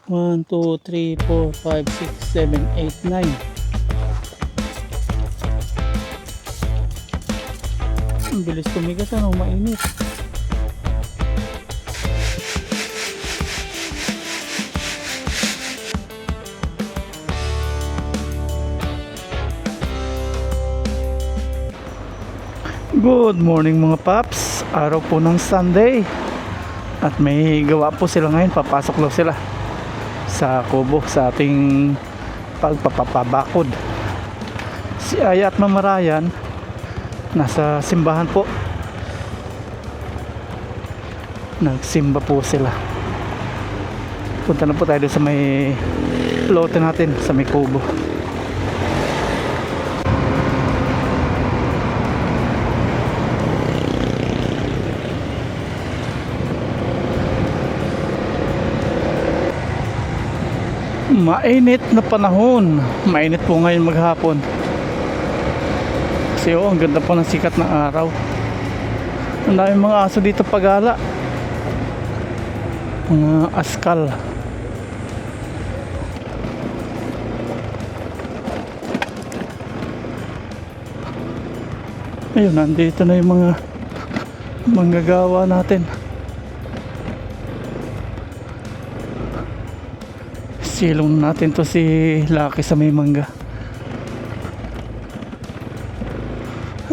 1, 2, 3, 4, 5, 6, 7, 8, 9. Ang bilis tumigas, ano, mainit. Good morning mga paps. Araw po ng Sunday. At may gawa po sila ngayon. Papasok daw sila sa kubo sa ating pagpapabakod. Si Aya at Mama Ryan nasa simbahan po. Nagsimba po sila. Punta na po tayo sa may lote natin, sa may kubo. Mainit na panahon. Mainit po ngayon maghapon. Kasi ang ganda po ng sikat ng araw. Ang daming mga aso dito pagala. Mga askal. Ayun, nandito na yung mga manggagawa natin. Silong natin to si Lucky sa may mangga.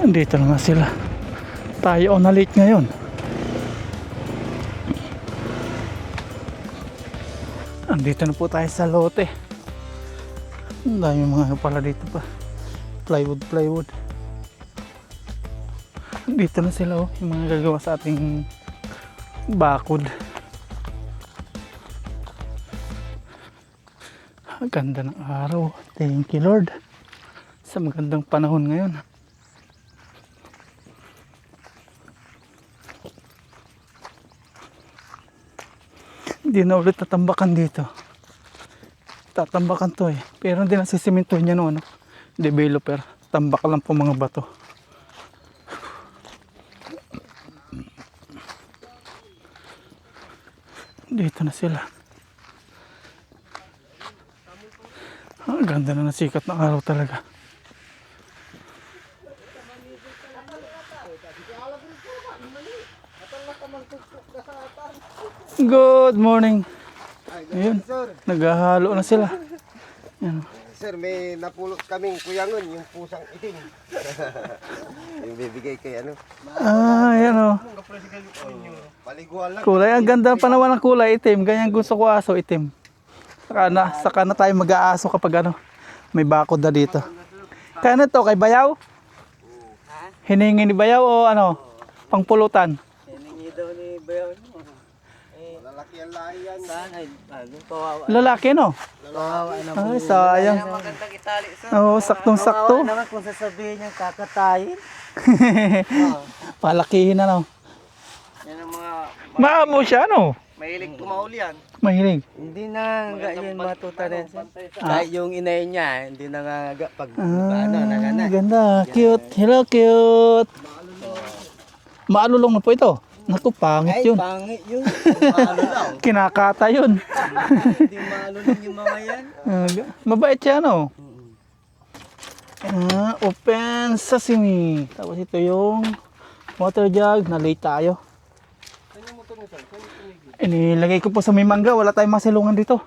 Andito na nga sila. Tayo na late ngayon. Andito na po tayo sa lote. Ang dami mga pala dito pa. Plywood. Dito na sila, oh, yung mga gagawa sa ating bakod. Ang ganda ng araw. Thank you Lord sa magandang panahon ngayon. Hindi na ulit tatambakan dito. Tatambakan to eh. Pero hindi na sisimintuhin niya no, ano, developer. Tambak lang po mga bato. Dito na sila. Ang ganda na ng sikat ng araw talaga. Good morning. Ayun, naghahalo na sila. Yan. Sir, may napulot kaming kuyangon, yung pusang itim. Yung bibigay kay ano. Yan o. Paliguan lang. Kulay, ang ganda pa naman ng kulay itim. Ganyan gusto ko, aso itim. Saka na tayo mag-aaso kapag ano, may bakod na dito. Kaya na to, kay Bayaw? Hiningi ni Bayaw o ano, pangpulutan? Hiningi daw ni Bayaw. Lalaki ang lahi yan. Sana, kawawa. Lalaki no? Kawawa na po. Ay, sayang. Magandang itali sa. Oo, saktong-sakto. Kawawa naman kung sasabihin niya kakatayin. Palakihin na no. Yan ang mga Maamo siya no? mahilig tumahuli yan. Mahilig. Hindi na nga yun matuta rin siya. Kahit yung inay niya, hindi na nga pag ano, nagana. Ganda. Cute. Hello, cute. Maalulong na po ito. Naku, pangit Ay, yun. pangit yun. Maalo lang. Kinakata yun. Hindi maalo lang yung mga yan. Mabait siya, no? Open sesame. Tapos ito yung water jug. Na-late tayo. Inilagay ko po sa may mangga. Wala tayong masilungan dito.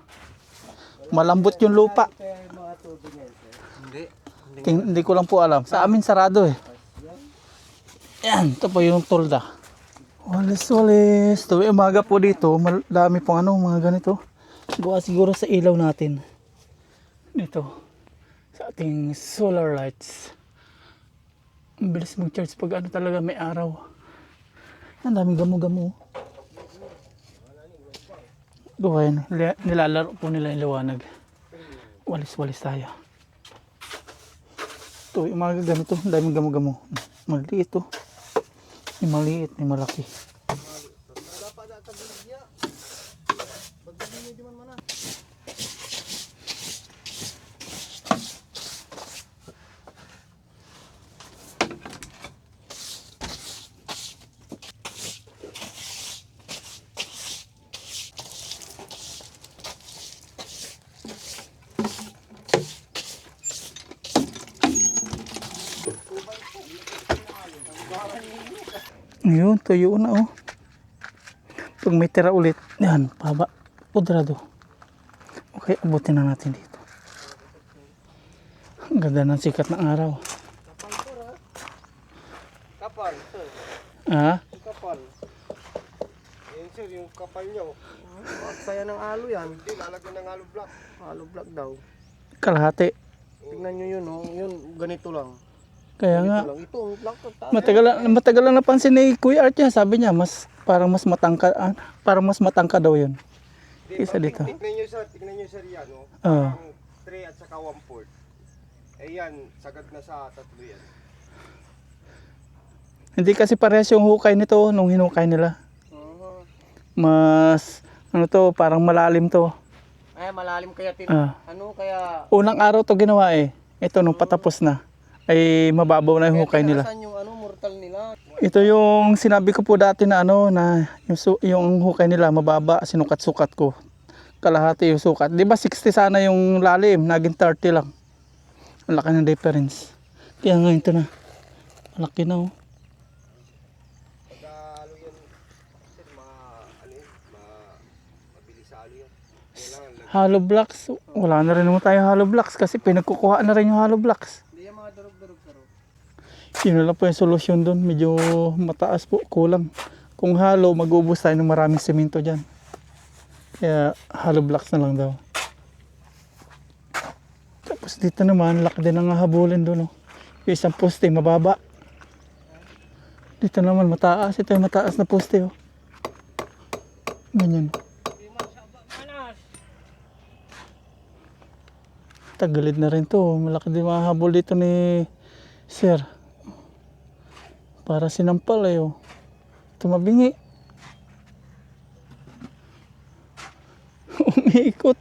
Malambot yung lupa. Hindi ko lang po alam. Sa amin sarado eh. Yan. Ito po yung tolda. Walis. Tuwi umaga po dito. Dami pong ano, mga ganito. Gawa siguro sa ilaw natin. Dito. Sa ating solar lights. Ang bilis mag-charge pag ano talaga may araw. Ang daming gamo-gamo. Duhayan, nilalaro po nila yung liwanag. Walis tayo. Ito, yung mga ganito, ang daming gamo-gamo. Maliit ito. May maliit, may malaki. Ayun, tuyo na oh. Pag may tira ulit, yan, paba. Pudrado. Okay, abutin na natin dito. Ang ganda ng sikat ng araw. Kapal, sir. Ah, Yung kapal. Yan, sir, yung kapal niya. Saya ng alo yan. Hindi, lalagyan ng hollow block. Alo block daw. kalahati. Tingnan nyo yun, oh. Yun, ganito lang. Kaya nga, Ito lang. Ito, ang block to. matagal lang napansin ni Kuya Art yan. Sabi niya, parang mas matangka daw yun. Isa dito. Tignan nyo, sir, yan, oh. Oo. Parang 3 at saka 1/4. Eh yan, sagad na sa 3 yan. Hindi kasi parehas yung hukay nito nung hinukay nila. Mas, parang malalim to. Ay, malalim kaya Ah. kaya... Unang araw to ginawa eh. Ito nung patapos na. Ay mababaw na yung hukay nila. Saan yung mortal nila? Ito yung sinabi ko po dati na na yung hukay nila mababa, sinukat-sukat ko. Kalahati yung sukat. Di ba 60 sana yung lalim, naging 30 lang. Ang laki ng difference. Kaya nga ito na. Malaki na oh. Pagka yan, sir, mabilis sa yan. Kailangan lang. Hollow blocks. Wala na rin naman tayo hollow blocks kasi pinagkukuha na rin yung hollow blocks. Hindi yung mga durog-durog pero. Yun na lang po yung solusyon doon. Medyo mataas po, kulang. Kung hollow, mag-ubos tayo ng maraming semento dyan. Kaya hollow blocks na lang daw. Tapos dito naman, laki din ang habulin doon. Oh. Yung isang poste, mababa. Dito naman, mataas. Ito yung mataas na poste. Oh. Ganyan. Tagalid na rin to. Malaki din mahabol dito ni Sir. Para sinampal eh. Oh. Tumabingi. Umiikot.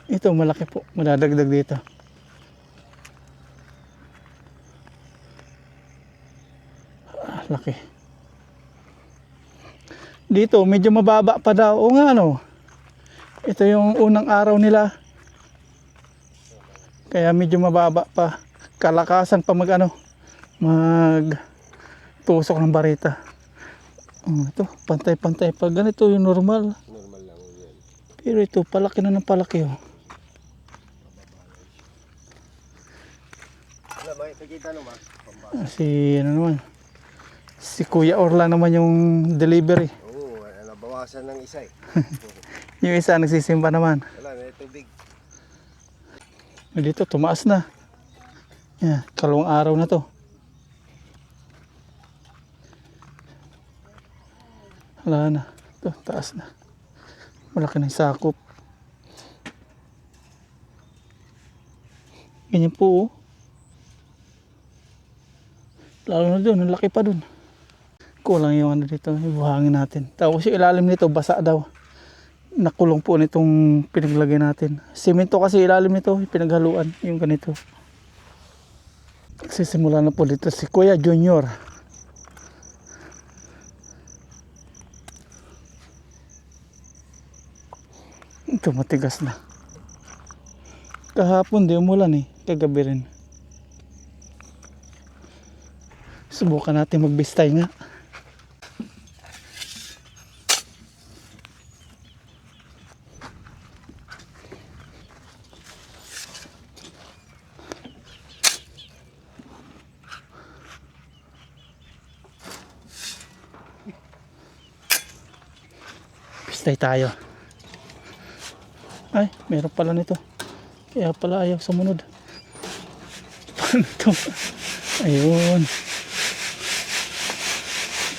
Ito malaki po. Madadagdag dito. Ah, laki. Dito medyo mababa pa daw. O nga ano. Ito yung unang araw nila. Kaya medyo mababa pa. Kalakasan pa mag tusok ng barita. Ito, pantay-pantay. Pag ganito yung normal. Normal lang yan. Pero ito, palaki na ng palaki. Oh. Wala, makikita naman. Si Kuya Orla naman yung delivery. Oo, nabawasan ng isa eh. Yung isa nagsisimba naman. Wala, may tubig. Dito, tumaas na. Yan, kalawang araw na to. Wala na. Ito, taas na. Malaki na yung sakop. Ganyan po oh. Lalo na doon, ang laki pa doon. Kulang yung dito, yung buhangin natin. Tapos yung ilalim nito, basa daw. Nakulong po nitong pinaglagay natin. Simento kasi ilalim nito, pinaghaluan, yung ganito. Sisimula na po dito si Kuya Junior. Ito matigas na. Kahapon di umulan eh, kagabi rin. Subukan natin magbistay nga. Bistay tayo. Ay, meron pala nito. Kaya pala ayaw sumunod. Paano ito? Ayun.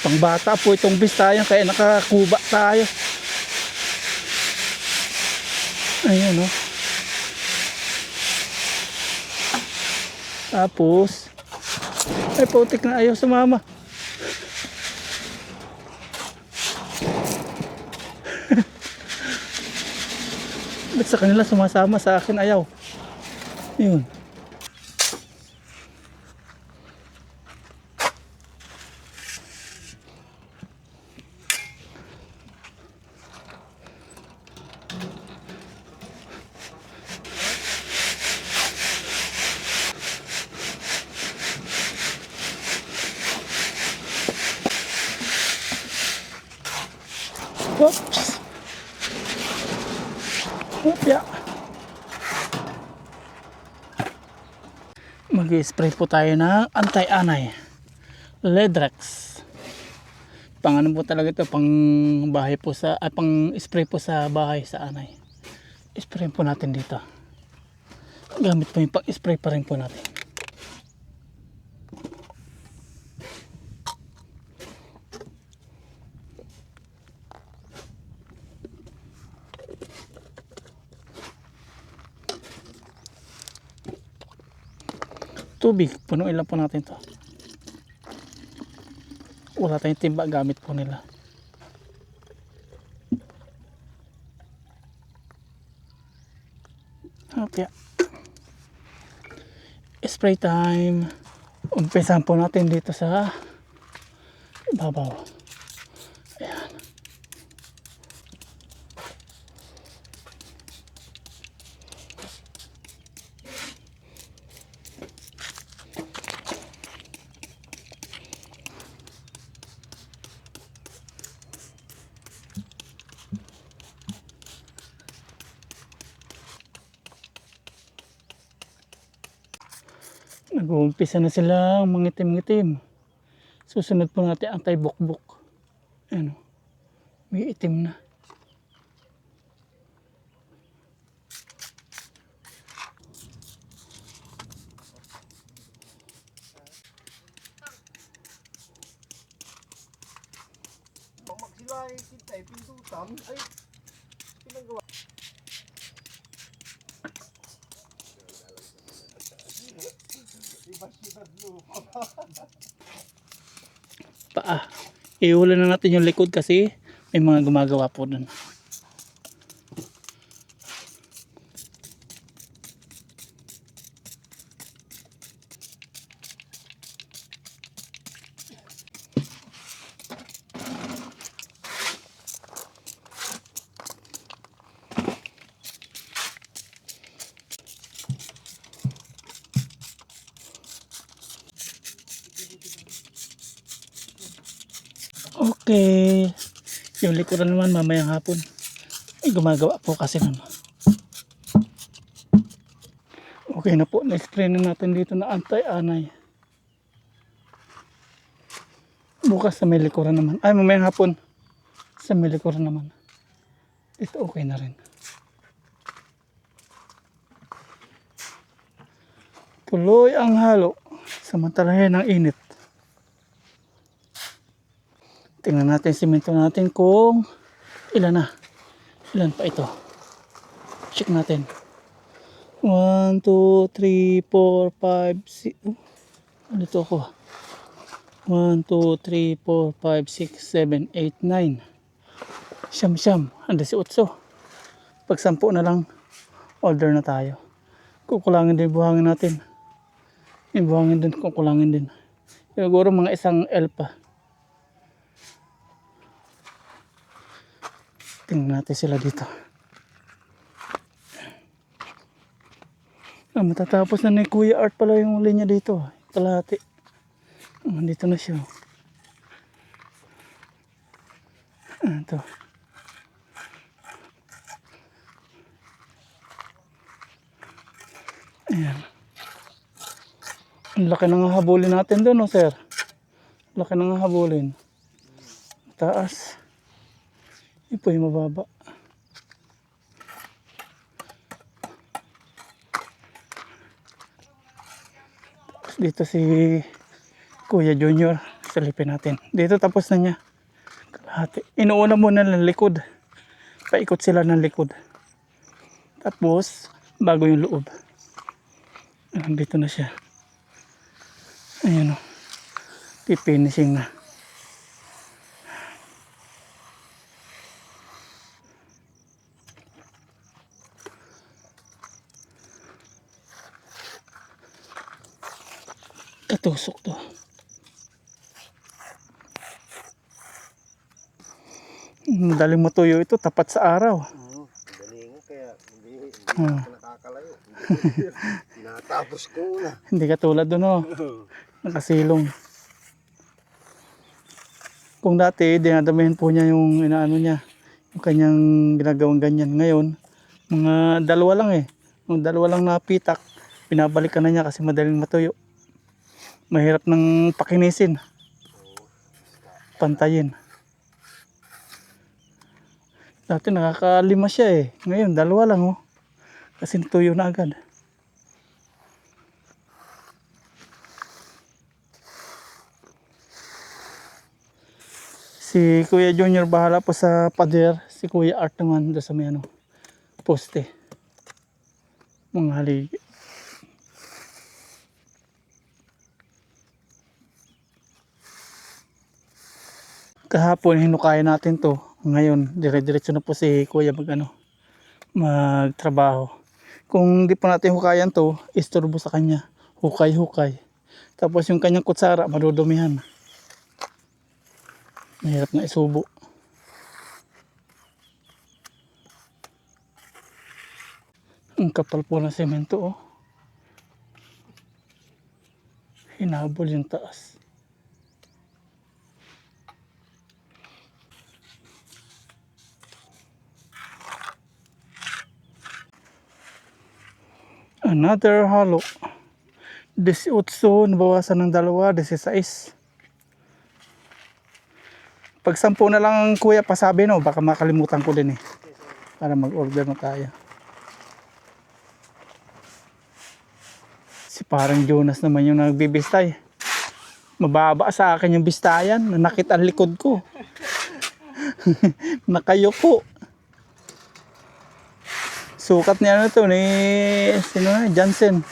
Pangbata po itong bistayan kaya nakakuba tayo. Ayun oh. Tapos ay putik na ayaw sumama. Ba't sa kanila sumasama, sa akin ayaw. Yun. Oops. Hopya. Mag-spray po tayo ng anti-anay. Ledrex. Pang ano po talaga ito, pang bahay po sa, pang spray po sa bahay sa anay. Spray po natin dito. Gamit po yung pang spray pa rin po natin. Tubig, punuin lang po natin to. Wala tayong timba, gamit po nila. Okay. Spray time. Umpisahan po natin dito sa ibabaw. Ayan. Nag-uumpisa na sila mangitim-ngitim. Susunod po natin ang taybukbuk. Ano? May itim na. Pag magsilay, kintay, pindutan, ay, pinagawa. Paa. Ihula na natin yung likod kasi may mga gumagawa po dun. Okay. Yung likuran naman mamayang hapon. Ay, gumagawa po kasi nun. Okay na po. Na-spray na natin dito na anti-anay. Bukas sa may likuran naman. Ay, mamayang hapon. Sa may likuran naman. Ito okay na rin. Tuloy ang halo. Samantalahin ang init. Tingnan natin simento natin kung ilan na. Ilan pa ito. Check natin. 1, 2, 3, 4, 5, 6. Dito ako. 1, 2, 3, 4, 5, 6, 7, 8, 9. Siyam. 18. Pag 10 na lang, order na tayo. Kukulangin din buhangin natin. Yung buhangin din, kukulangin din. Siguro mga isang L pa. Tingnan natin sila dito. Matatapos na ni Kuya Art pala yung linya dito. Kalahati. Dito na siya. Ito. Ayan. Ang laki nang hahabulin natin doon, no, sir? Laki nang hahabulin. Taas. Ito yung mababa. Dito si Kuya Junior. Silipin natin. Dito tapos na niya. Kalahati. Inuuna muna ng likod. Paikot sila ng likod. Tapos, bago yung loob. Dito na siya. Ayan o. Pifinishing na. Katusok to. Madaling matuyo ito, tapat sa araw. Dali nga, kaya hindi Ah. ako nakakalayo. Tinatapos ko na. Hindi ka tulad doon, oh. Nakasilong. Kung dati, dinadamihan po niya yung inaano niya, Yung kanyang ginagawang ganyan. Ngayon, mga dalawa lang eh. Yung dalawa lang na pitak, pinabalikan na niya kasi madaling matuyo. Mahirap ng pakinisin. Pantayin. Dati nakakalima siya eh. Ngayon, dalawa lang oh. Kasi natuyo na agad. Si Kuya Junior bahala po sa pader. Si Kuya Art naman doon sa may ano, poste. Mga haligi. Kahapon hinukaya natin to. Ngayon, dire-diretso na po si Kuya magtrabaho. Kung di pa natin hukayan to, istorbo sa kanya. Hukay-hukay. Tapos yung kanyang kutsara, madudumihan. Mahirap na isubo. Ang kapal po ng semento oh. Hinabol yung taas. Another hollow. 18, nabawasan ng 2, 16. Pag 10 na lang kuya pasabi no, baka makalimutan ko din eh. Para mag-order na tayo. Si parang Jonas naman yung nagbibistay. Mababa sa akin yung bistayan, nanakit ang likod ko. Nakayuko. Sukat niya na to ni sino na, Jansen.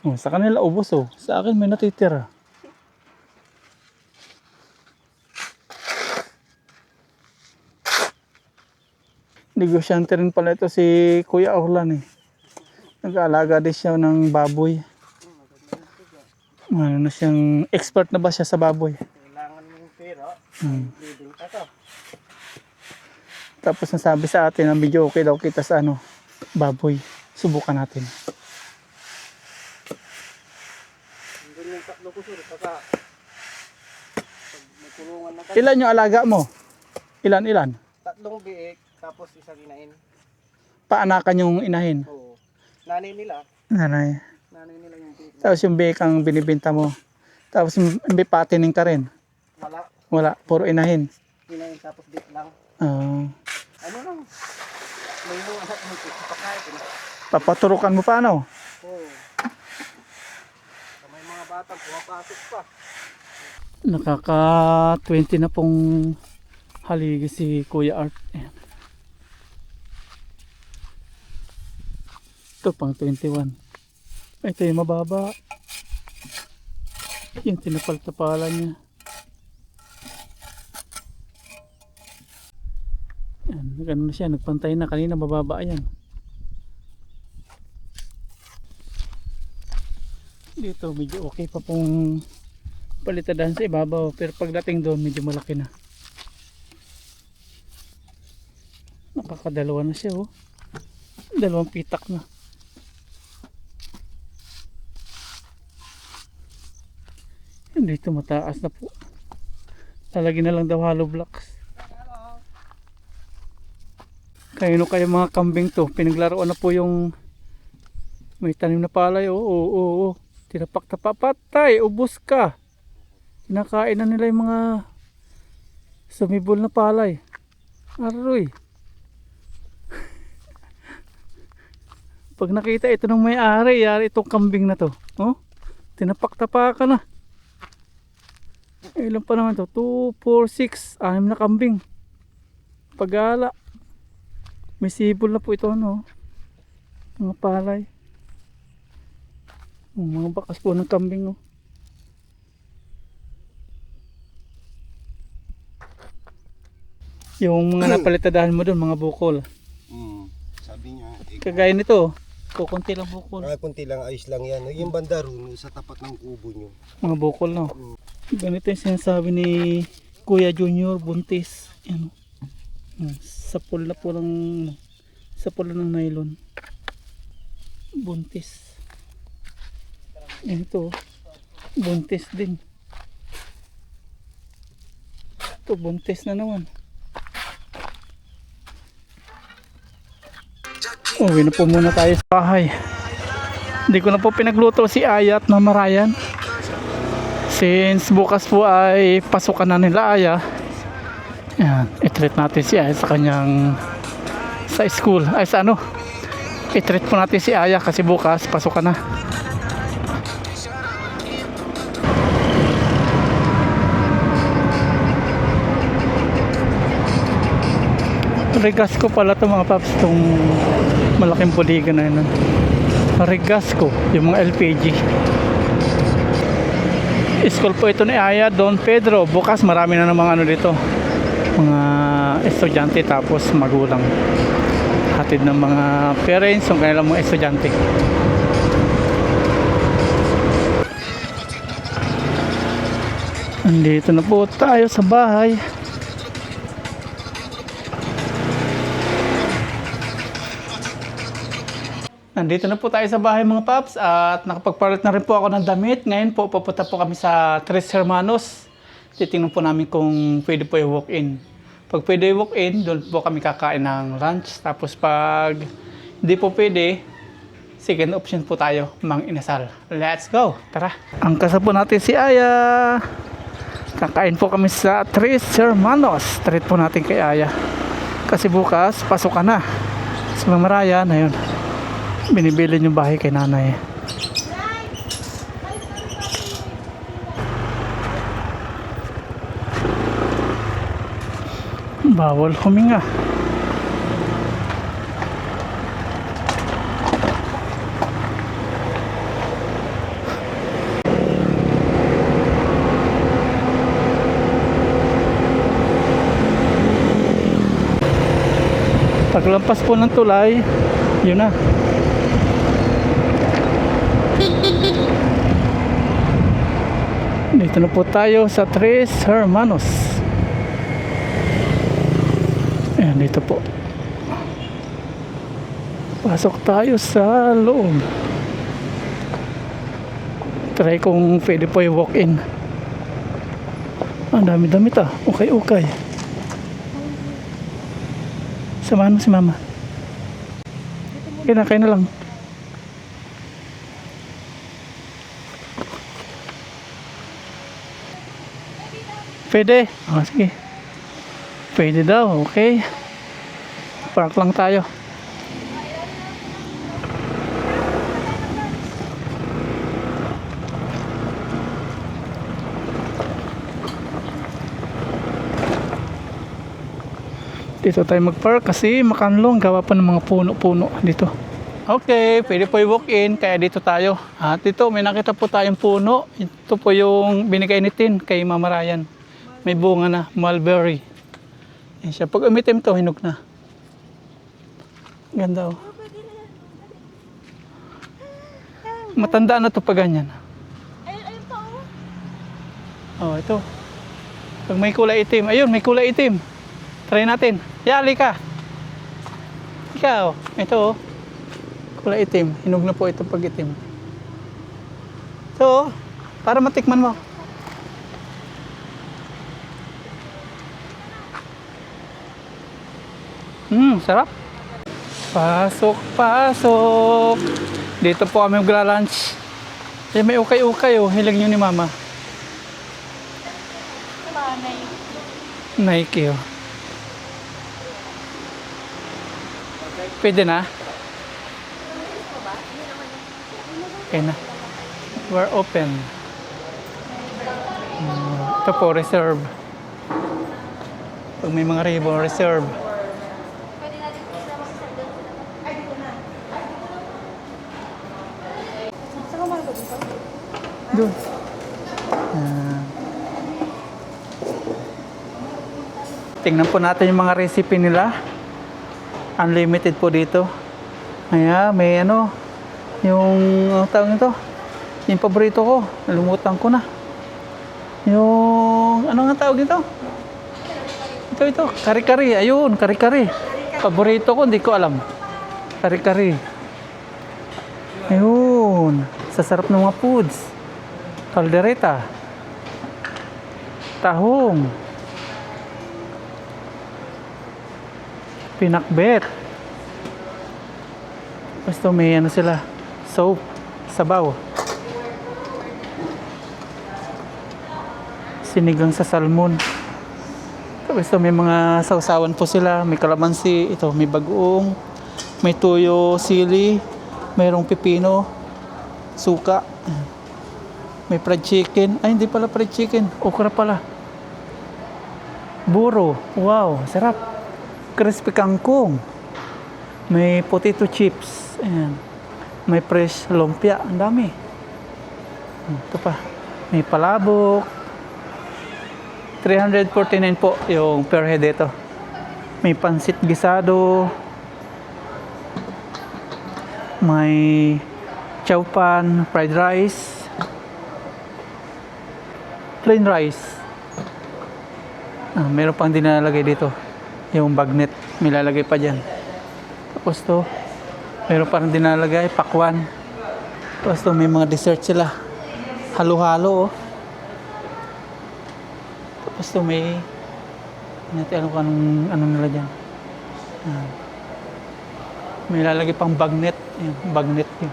Oh, sa kanila ubos oh. Sa akin may natitira. Negosyante rin pala ito si Kuya Orlan eh. Nag-aalaga din siya ng baboy. Ano na siyang, expert na ba siya sa baboy? Kailangan mong pera. Leading ka to. Tapos nasabi sa atin na medyo okay daw kita sa ano, baboy. Subukan natin. Hindi yung tatlo ko sir. Pagka may kulungan na Ilan yung alaga mo? Ilan? 3 biik, tapos isang inain. Paanakan yung inahin? Oo. Nanay nila yung biik. Tapos yung bake ang binibenta mo. Tapos yung bipatining ka rin. Wala, puro inahin. Inain tapos biik lang. Ano lang? May mga anak mo pakain. Papaturukan mo pa ano? Oo. May mga bata pumapasok pa. Nakaka 20 na pong haligi si Kuya Art. Ayan. Ito pang 21. Ito yung mababa. Yung tinapal-tapalan niya. Ayan, gano'n na siya. Nagpantay na. Kanina mababa yan. Dito medyo okay pa pong palitadahan sa ibabaw. Pero pagdating doon medyo malaki na. Nakakadalawa na siya oh. 2 pitak na. Dito mataas na po. Lalagyan na lang daw hollow blocks. Kayo mga kambing to. Pinaglaruan na po yung may tanim na palay. Oo. Tinapak-tapak. Patay. Ubus ka. Kinakain na nila yung mga sumibol na palay. Aroy. Pag nakita ito ng may-ari, yari itong kambing na to. Oh, tinapak-tapakan na. Ilan pa naman to? 2, 4, 6, 6 na kambing. Pagala. May sibol na po ito ano. Mga palay. Mga bakas po ng kambing oh. Yung mga napalitadahan mo doon, mga bukol. Sabi niya, Kagaya nito, kukunti lang bukol. kunti lang, ayos lang yan. Yung banda ron, sa tapat ng kubo nyo. Mga bukol no. Ganito yung sinasabi ni Kuya Junior, buntis. Yan. Sapol na po ng sapol ng nylon. Buntis. Ito, buntis din. Ito, buntis na naman. Uwi na po muna tayo sa bahay. Hindi ko na po pinagluto si Aya at Mama Ryan. Since bukas po ay pasukan na nila Aya. Yan, i-treat natin si Aya sa kanyang sa school. Ay sa ano? I-treat po natin si Aya kasi bukas pasukan na. Regas ko pala ito mga paps, itong malaking buligan na yun. Regas ko, yung mga LPG. School po ito ni Aya, Don Pedro. Bukas marami na ng mga ano dito, mga estudyante tapos magulang. Hatid ng mga parents yung kanilang mga estudyante. Andito na po tayo sa bahay. Nandito na po tayo sa bahay mga paps at nakapagpalit na rin po ako ng damit. Ngayon po pupunta po kami sa Tres Hermanos. Titingnan po namin kung pwede po i-walk-in. Pag pwede i-walk-in, doon po kami kakain ng lunch. Tapos pag hindi po pwede, second option po tayo, Mang Inasal. Let's go! Tara! Angkasa po natin si Aya. Kakain po kami sa Tres Hermanos. Treat po natin kay Aya. Kasi bukas, pasok ka na. Si Mama Ryan, ayun. Binibili yung bahay kay nanay. Bawal huminga. Paglampas po ng tulay, yun na. Dito na po tayo sa Tres Hermanos. Ayan, dito po. Pasok tayo sa loob. Try kung pwede po i-walk-in. Ang dami-damit ah. Okay. Samahan mo si Mama. Kayo na lang. Pwede? Oh, sige. Pwede daw, okay. Park lang tayo. Dito tayo mag-park kasi makanlong. Gawa pa ng mga puno-puno dito. Okay, pwede po i-walk-in. Kaya dito tayo. At dito may nakita po tayong puno. Ito po yung binigay ni Tin kay Mama Ryan. May bunga na, mulberry. Yan siya. Pag umitim to, hinog na. Ganda oh. Matanda na to pag ganyan. Ayun pa Oh, oh. ito. Pag may kulay itim. Ayun, may kulay itim. Try natin. Yali ka. Ikaw. Ito oh. Kulay itim. Hinog na po ito pag itim. Ito oh. Para matikman mo. Sarap. Pasok. Dito po kami magla-lunch. Eh, may ukay-ukay oh. Hilang nyo ni Mama. Nike oh. Pwede na? Okay na. We're open. Ito po, reserve. Pag may mga ribbon, reserve. Doon. Tingnan po natin yung mga recipe nila. Unlimited po dito. Ayan, may ano, yung tawag nito, yung paborito ko, nalimutan ko na. Yung, ano nga tawag nito? Ito, kari-kari, ayun, kari-kari. Paborito ko, hindi ko alam. Kari-kari. Ayun, sa sasarap ng mga foods. Caldereta. Tahong. Pinakbet. Basta may ano sila. Soap. Sabaw. Sinigang sa salmon. Tapos ito, may mga sausawan po sila. May kalamansi. Ito, may bagoong. May tuyo, sili. Mayroong pipino. Suka. May fried chicken. Ay, hindi pala fried chicken. Okra pala. Buro. Wow, sarap. Crispy kangkong. May potato chips. Ayan. May fresh lumpia. Ang dami. Ito pa. May palabok. 349 po yung per head ito. May pansit gisado. May chow pan, fried rice. Plain rice. Meron pang dinalagay dito. Yung bagnet, may lalagay pa dyan. Tapos to, meron parang dinalagay, pakwan. Tapos to, may mga dessert sila. Halo-halo, oh. Tapos to, may natin anong nila dyan. May lalagay pang bagnet. Yung bagnet yun.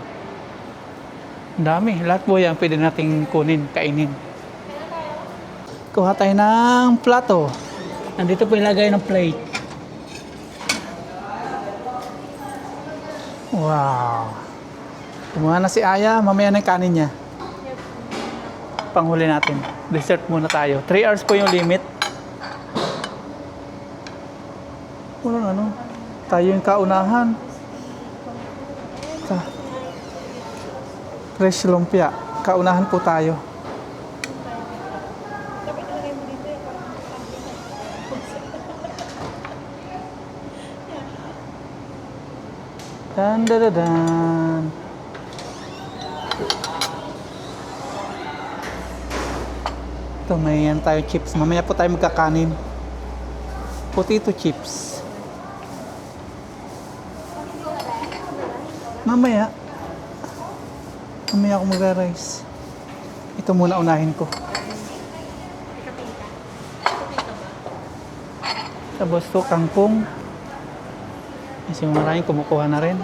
Ang dami. Lahat po yan pwede nating kunin, kainin. Kuha tayo ng plato. Nandito po ilagay ng plate. Wow. Kumuha na si Aya. Mamaya na yung kanin niya. Panghuli natin. Dessert muna tayo. 3 hours po yung limit. Walang ano. Tayo yung kaunahan. Fresh lumpia. Kaunahan po tayo. Dan dan dan dan. Ito, may yan tayo chips. Mamaya po tayo magkakanin. Potato chips. Mamaya ako mag-rice. Ito muna unahin ko. Tapos to, kangkong. Kasi maraming kumukuha na rin.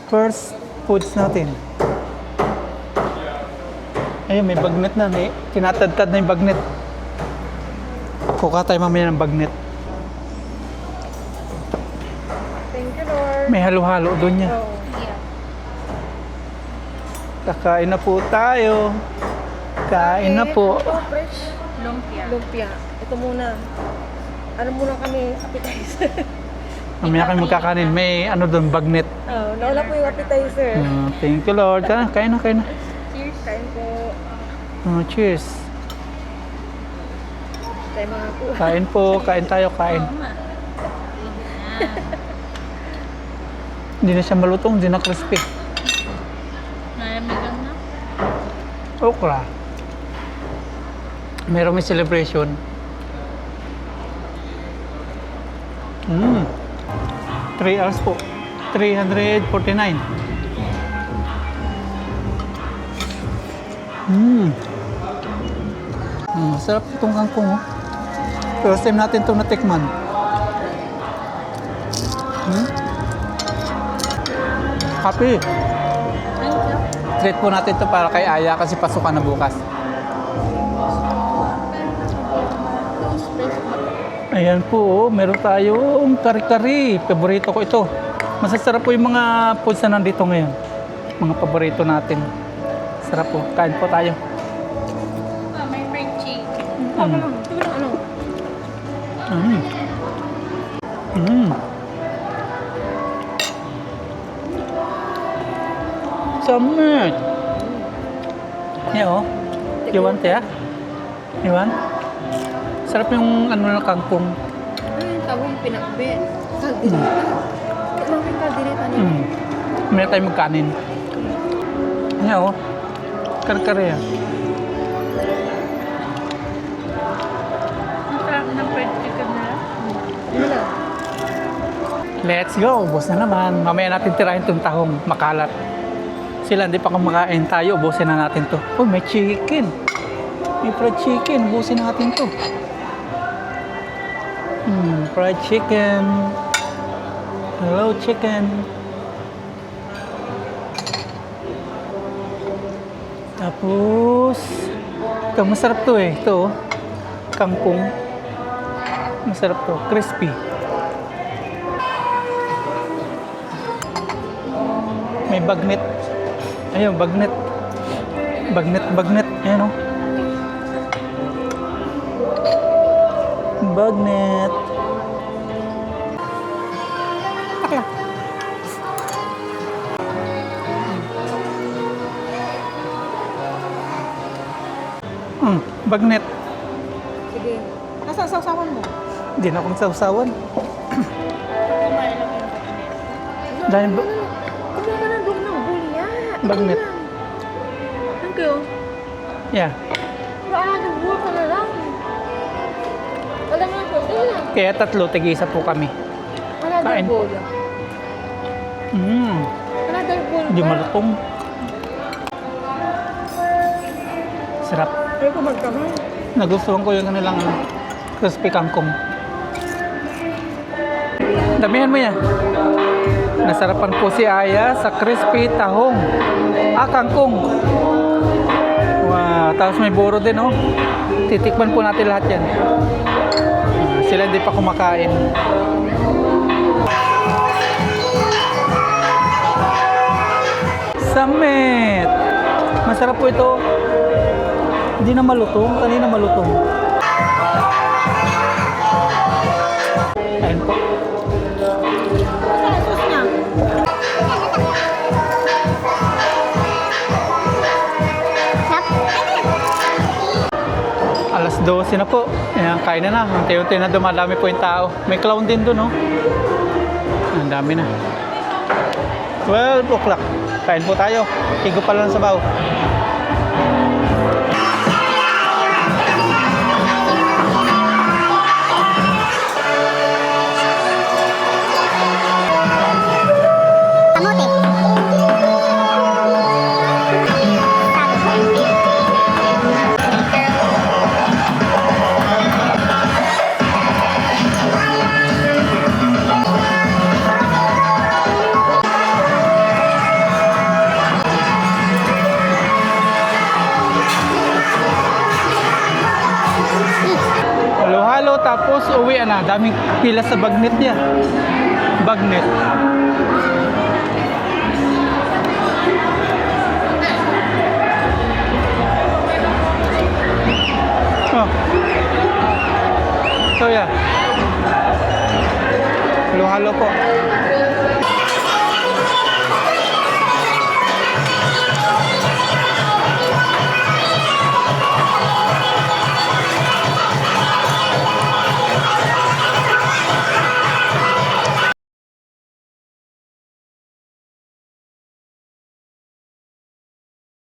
First foods natin. Ayun, may bagnet na. Tinatadtad na yung bagnet. Kuka tayo mamaya ng bagnet. Thank you, Lord. May halo-halo doon niya. Kakain na po tayo. Kain na po. Fresh lumpia. Ito muna. Ano muna kami, appetizer. Mamaya kayo magkakanin. May ano doon, bagnet. Nauna po yung appetizer. Thank you, Lord. Kain na. Cheers. Kain po. Cheers. Tayo mga po. Kain po. Kain tayo. Hindi na siya malutong. Hindi na crispy. Nalamigan na. Okra. Meron may celebration. 3 hours po. 349. Sarap itong kangkong, oh. First time natin itong natikman. Happy. Thank you. Treat po natin ito para kay Aya kasi pasukan na bukas. Ayan po, meron tayong kari-kari. Paborito ko ito. Masasarap po yung mga foods na nandito ngayon. Mga paborito natin. Sarap po. Kain po tayo. May fried chicken. Samit. Yeah, oh. You want ya? You want? Sarap yung ano na kangkong. Ano yung tawag pinakbet? Kaldereta. Ano yung kaldereta niya? May tayo magkanin. Yeah, oh. Kare-kare yan. Let's go. Ubos na naman. Mamaya natin tirahin itong tahong makalat. Sila hindi pa kumakain. Tayo, ubusin na natin to. Oh, may chicken. May fried chicken. Ubusin natin to. Fried chicken. Hello, chicken. Tapos, ito, masarap to eh. Ito, oh. Kangkong. Masarap to. Crispy. May bagnet. Ayun, bagnet. Bagnet. Ayan, oh. Bagnet. Bagnet. Sige. Nasaan sausawan mo? Hindi na akong sausawan. Dahil Kumuha ka ng dog ng bulya. Bagnet. Thank you. Yeah. Nagbuha ka na lang. Alam mo ko, sige. Kaya tatlo, tig-isa po kami. Another Kain. bowl. Another bowl. Hindi malutong. Sarap. Ay, ko magkamay. Nagustuhan ko yung kanilang crispy kangkong. Damihan mo yan. Nasarapan po si Aya sa crispy tahong. Kangkong. Wow, tapos may buro din, oh. Titikman po natin lahat yan. Sila hindi pa kumakain. Summit! Masarap po ito. Hindi na malutong. Kanina malutong. Ayun po. Saan ang sauce niya? Alas 12 na po. Ayan, kain na na. Unti-unti na dumadami po yung tao. May clown din doon, oh. Ang dami na. 12 o'clock. Kain po tayo. Higo pa lang sa baw. Halo-halo tapos uwi na. Daming pila sa bagnet niya. Bagnet. Oh. So yeah. Halo-halo po.